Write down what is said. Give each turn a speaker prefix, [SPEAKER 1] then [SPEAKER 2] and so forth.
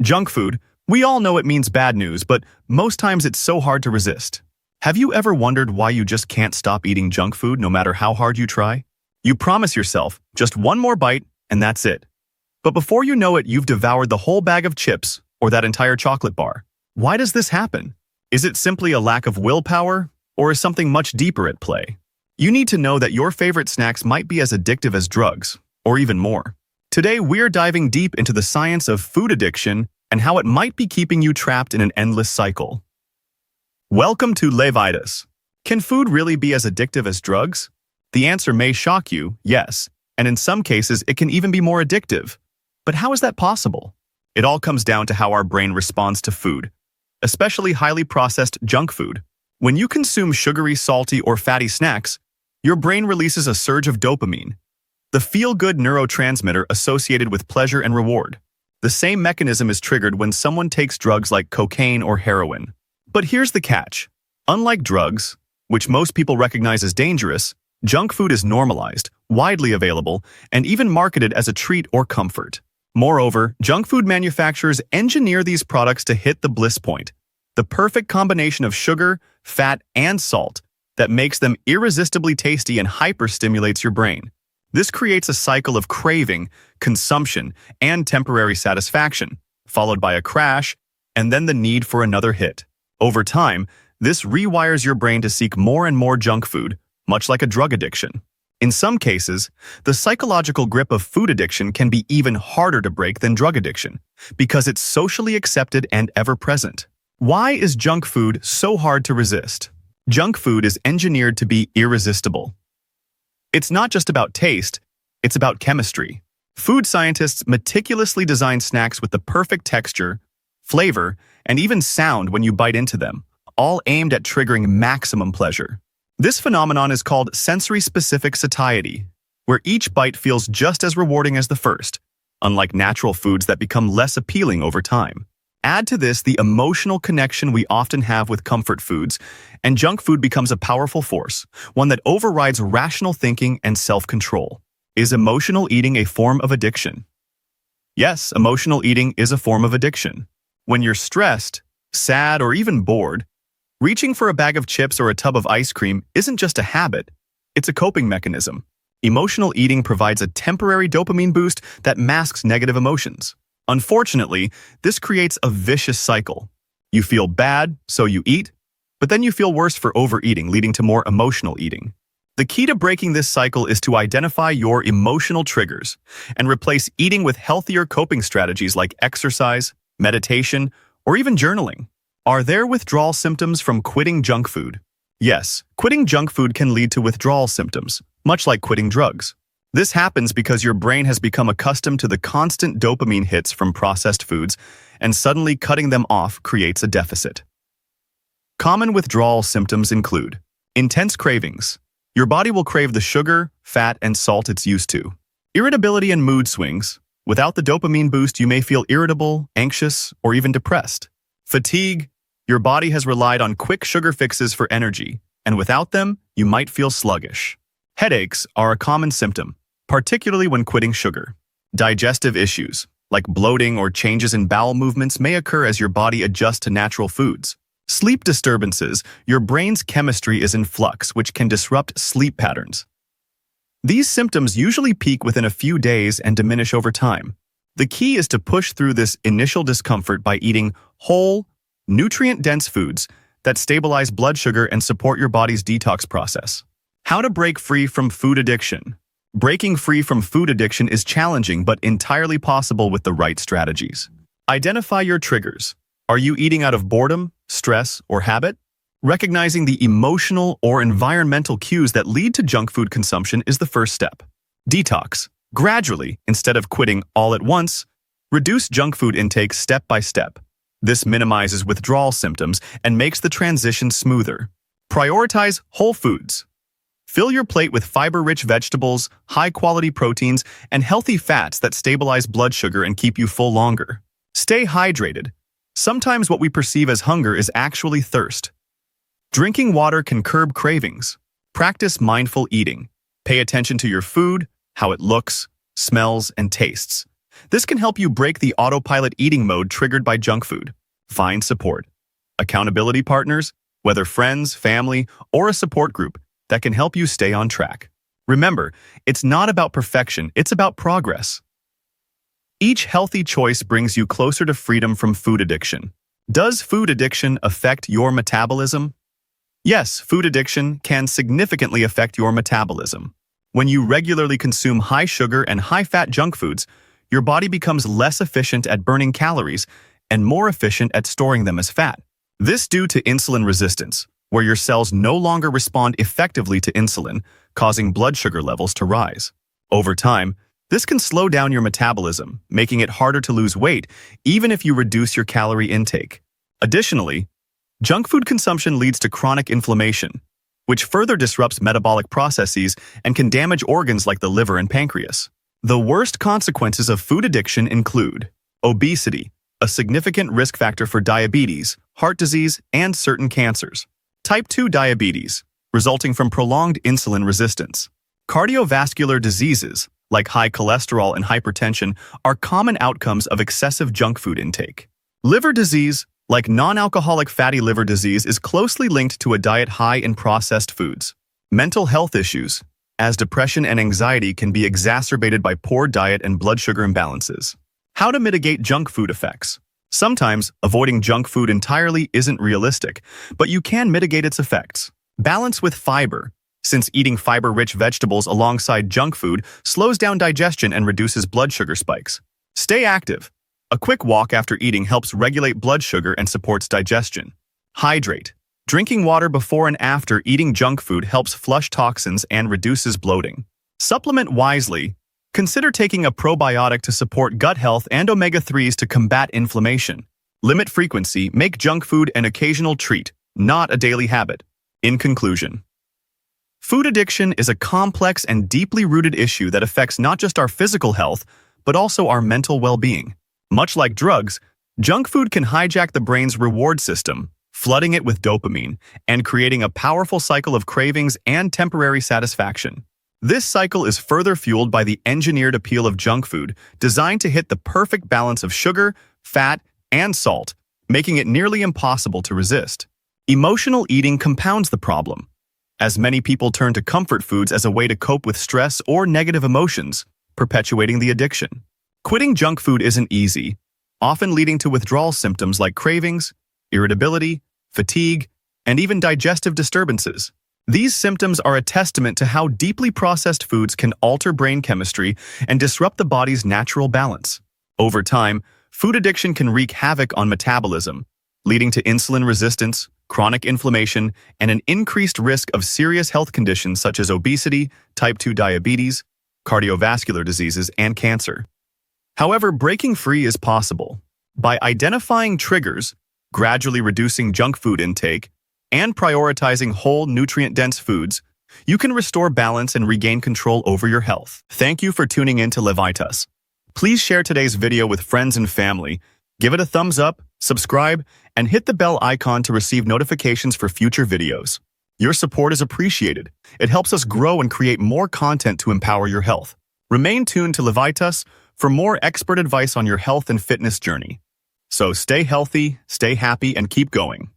[SPEAKER 1] Junk food. We all know it means bad news, but most times it's so hard to resist. Have you ever wondered why you just can't stop eating junk food no matter how hard you try? You promise yourself just one more bite and that's it. But before you know it, you've devoured the whole bag of chips or that entire chocolate bar. Why does this happen? Is it simply a lack of willpower, or is something much deeper at play? You need to know that your favorite snacks might be as addictive as drugs, or even more. Today, we're diving deep into the science of food addiction and how it might be keeping you trapped in an endless cycle. Welcome to Levitas. Can food really be as addictive as drugs? The answer may shock you, yes, and in some cases it can even be more addictive. But how is that possible? It all comes down to how our brain responds to food, especially highly processed junk food. When you consume sugary, salty, or fatty snacks, your brain releases a surge of dopamine, the feel-good neurotransmitter associated with pleasure and reward. The same mechanism is triggered when someone takes drugs like cocaine or heroin. But here's the catch. Unlike drugs, which most people recognize as dangerous, junk food is normalized, widely available, and even marketed as a treat or comfort. Moreover, junk food manufacturers engineer these products to hit the bliss point, the perfect combination of sugar, fat, and salt that makes them irresistibly tasty and hyper-stimulates your brain. This creates a cycle of craving, consumption, and temporary satisfaction, followed by a crash, and then the need for another hit. Over time, this rewires your brain to seek more and more junk food, much like a drug addiction. In some cases, the psychological grip of food addiction can be even harder to break than drug addiction, because it's socially accepted and ever-present. Why is junk food so hard to resist? Junk food is engineered to be irresistible. It's not just about taste, it's about chemistry. Food scientists meticulously design snacks with the perfect texture, flavor, and even sound when you bite into them, all aimed at triggering maximum pleasure. This phenomenon is called sensory-specific satiety, where each bite feels just as rewarding as the first, unlike natural foods that become less appealing over time. Add to this the emotional connection we often have with comfort foods, and junk food becomes a powerful force, one that overrides rational thinking and self-control. Is emotional eating a form of addiction? Yes, emotional eating is a form of addiction. When you're stressed, sad, or even bored, reaching for a bag of chips or a tub of ice cream isn't just a habit, it's a coping mechanism. Emotional eating provides a temporary dopamine boost that masks negative emotions. Unfortunately, this creates a vicious cycle. You feel bad, so you eat, but then you feel worse for overeating, leading to more emotional eating. The key to breaking this cycle is to identify your emotional triggers and replace eating with healthier coping strategies like exercise, meditation, or even journaling. Are there withdrawal symptoms from quitting junk food? Yes, quitting junk food can lead to withdrawal symptoms, much like quitting drugs. This happens because your brain has become accustomed to the constant dopamine hits from processed foods, and suddenly cutting them off creates a deficit. Common withdrawal symptoms include intense cravings. Your body will crave the sugar, fat, and salt it's used to. Irritability and mood swings. Without the dopamine boost, you may feel irritable, anxious, or even depressed. Fatigue. Your body has relied on quick sugar fixes for energy, and without them, you might feel sluggish. Headaches are a common symptom, particularly when quitting sugar. Digestive issues, like bloating or changes in bowel movements, may occur as your body adjusts to natural foods. Sleep disturbances. Your brain's chemistry is in flux, which can disrupt sleep patterns. These symptoms usually peak within a few days and diminish over time. The key is to push through this initial discomfort by eating whole, nutrient-dense foods that stabilize blood sugar and support your body's detox process. How to break free from food addiction. Breaking free from food addiction is challenging but entirely possible with the right strategies. Identify your triggers. Are you eating out of boredom, stress, or habit? Recognizing the emotional or environmental cues that lead to junk food consumption is the first step. Detox. Gradually, instead of quitting all at once, reduce junk food intake step by step. This minimizes withdrawal symptoms and makes the transition smoother. Prioritize whole foods. Fill your plate with fiber-rich vegetables, high-quality proteins, and healthy fats that stabilize blood sugar and keep you full longer. Stay hydrated. Sometimes what we perceive as hunger is actually thirst. Drinking water can curb cravings. Practice mindful eating. Pay attention to your food, how it looks, smells, and tastes. This can help you break the autopilot eating mode triggered by junk food. Find support. Accountability partners, whether friends, family, or a support group, that can help you stay on track. Remember, it's not about perfection, it's about progress. Each healthy choice brings you closer to freedom from food addiction. Does food addiction affect your metabolism? Yes, food addiction can significantly affect your metabolism. When you regularly consume high sugar and high-fat junk foods, your body becomes less efficient at burning calories and more efficient at storing them as fat. This due to insulin resistance, where your cells no longer respond effectively to insulin, causing blood sugar levels to rise. Over time, this can slow down your metabolism, making it harder to lose weight even if you reduce your calorie intake. Additionally, junk food consumption leads to chronic inflammation, which further disrupts metabolic processes and can damage organs like the liver and pancreas. The worst consequences of food addiction include obesity, a significant risk factor for diabetes, heart disease, and certain cancers. Type 2 diabetes, resulting from prolonged insulin resistance. Cardiovascular diseases, like high cholesterol and hypertension, are common outcomes of excessive junk food intake. Liver disease, like non-alcoholic fatty liver disease, is closely linked to a diet high in processed foods. Mental health issues, as depression and anxiety can be exacerbated by poor diet and blood sugar imbalances. How to mitigate junk food effects. Sometimes, avoiding junk food entirely isn't realistic, but you can mitigate its effects. Balance with fiber, since eating fiber-rich vegetables alongside junk food slows down digestion and reduces blood sugar spikes. Stay active. A quick walk after eating helps regulate blood sugar and supports digestion. Hydrate. Drinking water before and after eating junk food helps flush toxins and reduces bloating. Supplement wisely. Consider taking a probiotic to support gut health and omega-3s to combat inflammation. Limit frequency. Make junk food an occasional treat, not a daily habit. In conclusion, food addiction is a complex and deeply rooted issue that affects not just our physical health, but also our mental well-being. Much like drugs, junk food can hijack the brain's reward system, flooding it with dopamine and creating a powerful cycle of cravings and temporary satisfaction. This cycle is further fueled by the engineered appeal of junk food, designed to hit the perfect balance of sugar, fat, and salt, making it nearly impossible to resist. Emotional eating compounds the problem, as many people turn to comfort foods as a way to cope with stress or negative emotions, perpetuating the addiction. Quitting junk food isn't easy, often leading to withdrawal symptoms like cravings, irritability, fatigue, and even digestive disturbances. These symptoms are a testament to how deeply processed foods can alter brain chemistry and disrupt the body's natural balance. Over time, food addiction can wreak havoc on metabolism, leading to insulin resistance, chronic inflammation, and an increased risk of serious health conditions such as obesity, type 2 diabetes, cardiovascular diseases, and cancer. However, breaking free is possible. By identifying triggers, gradually reducing junk food intake, and prioritizing whole, nutrient-dense foods, you can restore balance and regain control over your health. Thank you for tuning in to Levitas. Please share today's video with friends and family, give it a thumbs up, subscribe, and hit the bell icon to receive notifications for future videos. Your support is appreciated. It helps us grow and create more content to empower your health. Remain tuned to Levitas for more expert advice on your health and fitness journey. So stay healthy, stay happy, and keep going.